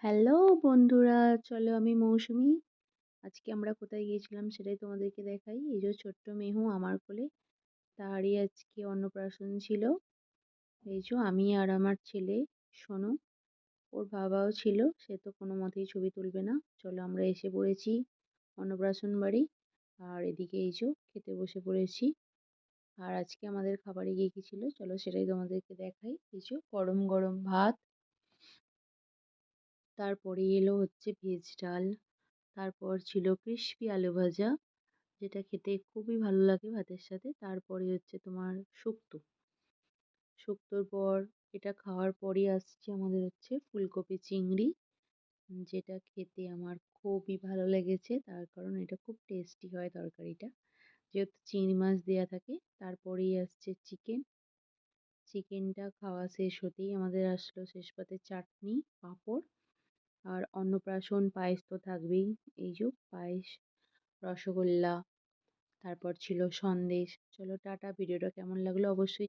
Hello বন্ধুরা, চলো আমি মৌসুমি। আজকে আমরা কোথায় গিয়েছিলাম সেটাই তোমাদেরকে দেখাই। এই যে ছোট্ট মেহু আমার কোলে, তারই আজকে অন্নপ্রাশন ছিল। এই যে আমি আর আমার ছেলে সোনু, ওর বাবাও ছিল, সে তো কোনো মতেই ছবি তুলবে না। চলো আমরা এসে পড়েছি অন্নপ্রাশন বাড়ি। আর এদিকে এই যে খেতে বসে পড়েছি। আর আজকে আমাদের খাবারে গিয়ে কি ছিল চলো সেটাই তোমাদেরকে দেখাই। এই যে গরম গরম ভাত, তারপরে এলো হচ্ছে ভেজ ডাল, তারপর ছিল ক্রিস্পি আলু ভাজা, যেটা খেতে খুবই ভালো লাগে ভাতের সাথে। তারপরে হচ্ছে তোমার শুক্তো। শুক্তোর পর এটা খাওয়ার পরই আসছে আমাদের হচ্ছে ফুলকপি চিংড়ি, যেটা খেতে আমার খুবই ভালো লেগেছে। তার কারণ এটা খুব টেস্টি হয় তরকারিটা, যেহেতু চিংড়ি মাছ দেওয়া থাকে। তারপরেই আসছে চিকেন। চিকেনটা খাওয়া শেষ হতেই আমাদের আসলো শেষ পাতে চাটনি, পাঁপড় আর অন্নপ্রাশন পায়েস তো থাকবেই। এই যে পায়েস, রসগোল্লা, তারপর ছিল সন্দেশ। চলো টাটা, ভিডিওটা কেমন লাগলো অবশ্যই